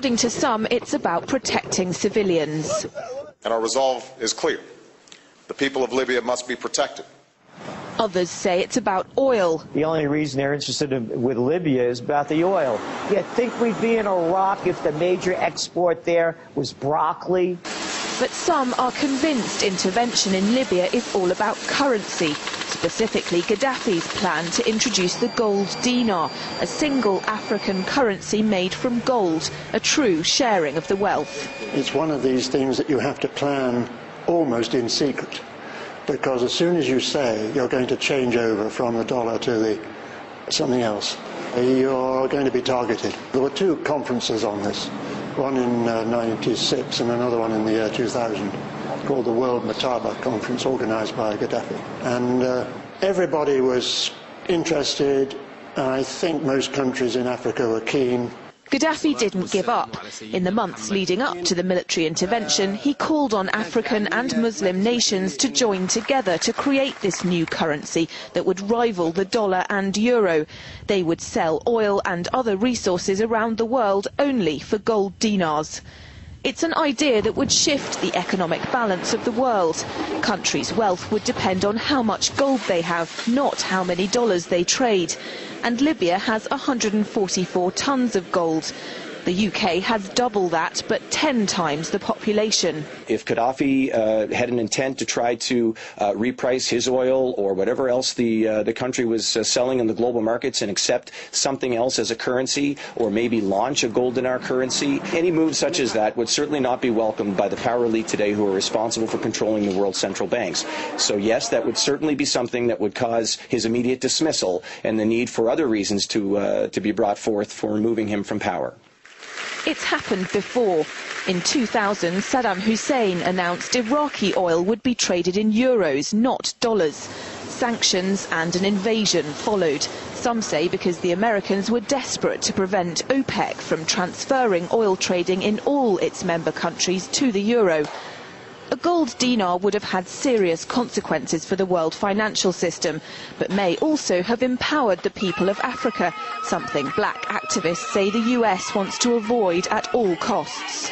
According to some, it's about protecting civilians. And our resolve is clear. The people of Libya must be protected. Others say it's about oil. The only reason they're interested with Libya is about the oil. You think we'd be in Iraq if the major export there was broccoli? But some are convinced intervention in Libya is all about currency, specifically Gaddafi's plan to introduce the gold dinar, a single African currency made from gold, a true sharing of the wealth. It's one of these things that you have to plan almost in secret, because as soon as you say you're going to change over from the dollar to something else, you're going to be targeted. There were two conferences on this, one in '96 and another one in the year 2000, called the World Mataba Conference, organized by Gaddafi. And everybody was interested. I think most countries in Africa were keen. Gaddafi didn't give up. In the months leading up to the military intervention, he called on African and Muslim nations to join together to create this new currency that would rival the dollar and euro. They would sell oil and other resources around the world only for gold dinars. It's an idea that would shift the economic balance of the world. Countries' wealth would depend on how much gold they have, not how many dollars they trade. And Libya has 144 tons of gold. The UK has double that, but 10 times the population. If Gaddafi had an intent to try to reprice his oil or whatever else the country was selling in the global markets and accept something else as a currency, or maybe launch a gold dinar currency, any move such as that would certainly not be welcomed by the power elite today who are responsible for controlling the world's central banks. So yes, that would certainly be something that would cause his immediate dismissal and the need for other reasons to be brought forth for removing him from power. It's happened before. In 2000, Saddam Hussein announced Iraqi oil would be traded in euros, not dollars. Sanctions and an invasion followed. Some say because the Americans were desperate to prevent OPEC from transferring oil trading in all its member countries to the euro. A gold dinar would have had serious consequences for the world financial system, but may also have empowered the people of Africa, something black activists say the US wants to avoid at all costs.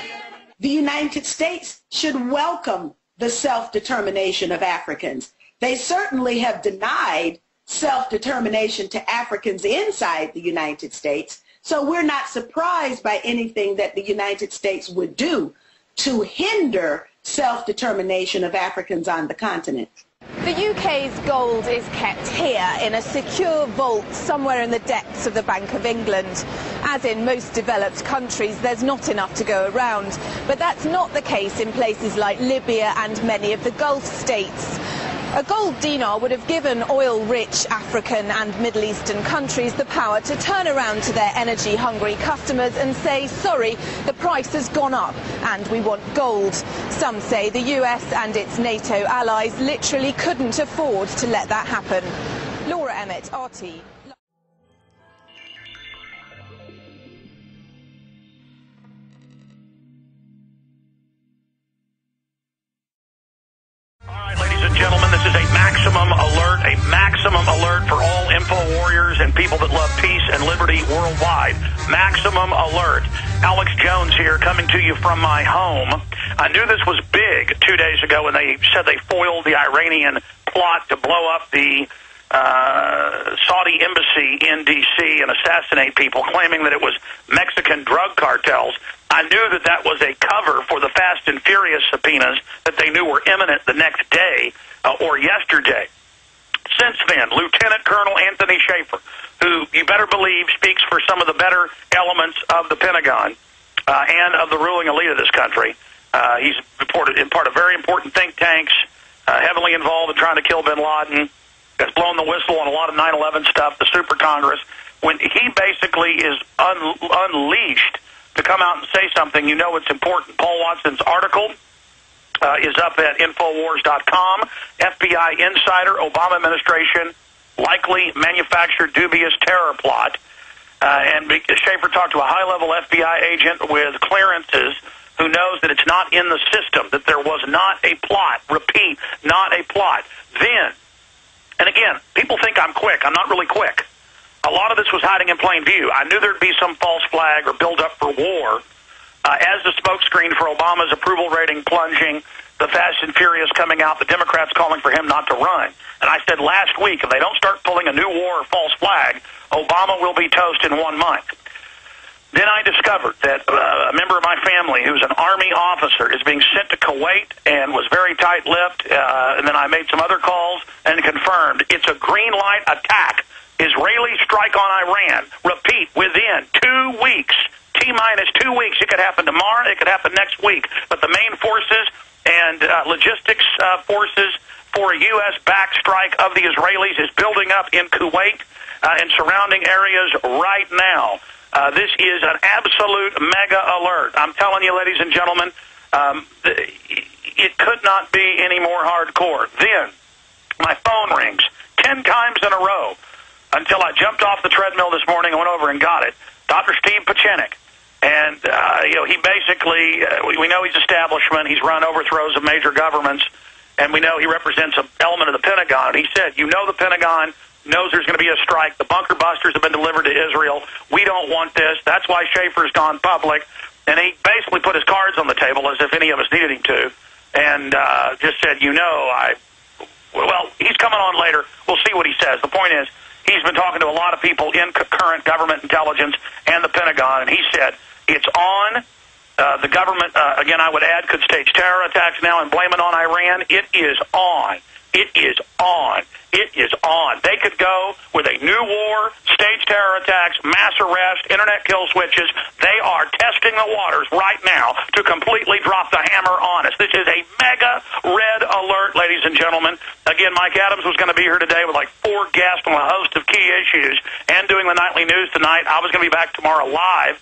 The United States should welcome the self-determination of Africans. They certainly have denied self-determination to Africans inside the United States, so we're not surprised by anything that the United States would do to hinder self-determination of Africans on the continent. The UK's gold is kept here in a secure vault somewhere in the depths of the Bank of England. As in most developed countries, there's not enough to go around. But that's not the case in places like Libya and many of the Gulf states. A gold dinar would have given oil-rich African and Middle Eastern countries the power to turn around to their energy-hungry customers and say, sorry, the price has gone up and we want gold. Some say the US and its NATO allies literally couldn't afford to let that happen. Laura Emmett, RT. Gentlemen, this is a maximum alert for all info warriors and people that love peace and liberty worldwide. Maximum alert. Alex Jones here, coming to you from my home. I knew this was big 2 days ago when they said they foiled the Iranian plot to blow up the Saudi embassy in D.C. and assassinate people, claiming that it was Mexican drug cartels. I knew that that was a cover for the Fast and Furious subpoenas that they knew were imminent the next day or yesterday. Since then, Lieutenant Colonel Anthony Schaefer, who you better believe speaks for some of the better elements of the Pentagon and of the ruling elite of this country, he's reported in part of very important think tanks, heavily involved in trying to kill bin Laden, has blown the whistle on a lot of 9/11 stuff, the Super Congress. When he basically is unleashed to come out and say something, you know it's important. Paul Watson's article is up at Infowars.com. FBI insider, Obama administration likely manufactured dubious terror plot. And Schaefer talked to a high-level FBI agent with clearances who knows that it's not in the system, that there was not a plot. Repeat, not a plot. Then, and again, people think I'm quick. I'm not really quick. A lot of this was hiding in plain view. I knew there'd be some false flag or build-up for war As the smokescreen for Obama's approval rating plunging, the Fast and Furious coming out, the Democrats calling for him not to run. And I said last week, if they don't start pulling a new war or false flag, Obama will be toast in 1 month. Then I discovered that a member of my family, who's an Army officer, is being sent to Kuwait and was very tight-lipped. And then I made some other calls and confirmed it's a green light attack. Israeli strike on Iran. Repeat, within 2 weeks. T-minus 2 weeks. It could happen tomorrow. It could happen next week. But the main forces and logistics forces for a U.S.-backed strike of the Israelis is building up in Kuwait and surrounding areas right now. This is an absolute mega alert. I'm telling you, ladies and gentlemen, it could not be any more hardcore. Then my phone rings 10 times in a row until I jumped off the treadmill this morning and went over and got it. Dr. Steve Pieczenik. And, he basically, we know he's establishment. He's run overthrows of major governments. And we know he represents an element of the Pentagon. And he said, the Pentagon knows there's going to be a strike. The bunker busters have been delivered to Israel. We don't want this. That's why Schaefer's gone public. And he basically put his cards on the table as if any of us needed him to. And just said, well, he's coming on later. We'll see what he says. The point is, he's been talking to a lot of people in current government intelligence and the Pentagon, and he said it's on. The government, again, I would add, could stage terror attacks now and blame it on Iran. It is on. It is on. It is on. They could go with a new war, stage terror attacks, mass arrest, internet kill switches. They are testing the waters right now to completely drop the hammer on us. This is a mega red alert, ladies and gentlemen. Again, Mike Adams was going to be here today with like 4 guests on a host of key issues and doing the nightly news tonight. I was going to be back tomorrow live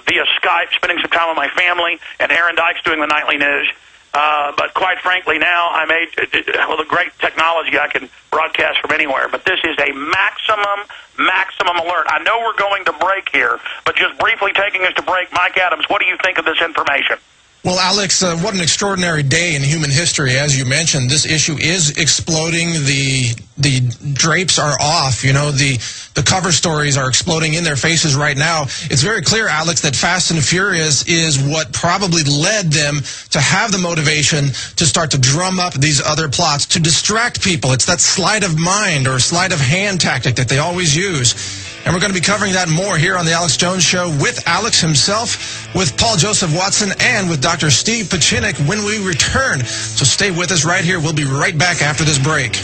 via Skype, spending some time with my family, and Aaron Dykes doing the nightly news. But quite frankly, now I made, with a great technology, I can broadcast from anywhere. But this is a maximum alert. I know we're going to break here, but just briefly taking us to break, Mike Adams, what do you think of this information? Well, Alex, what an extraordinary day in human history. As you mentioned, this issue is exploding. The drapes are off. The cover stories are exploding in their faces right now. It's very clear, Alex, that Fast and Furious is what probably led them to have the motivation to start to drum up these other plots, to distract people. It's that sleight of mind or sleight of hand tactic that they always use. And we're going to be covering that more here on The Alex Jones Show with Alex himself, with Paul Joseph Watson, and with Dr. Steve Pieczenik when we return. So stay with us right here. We'll be right back after this break.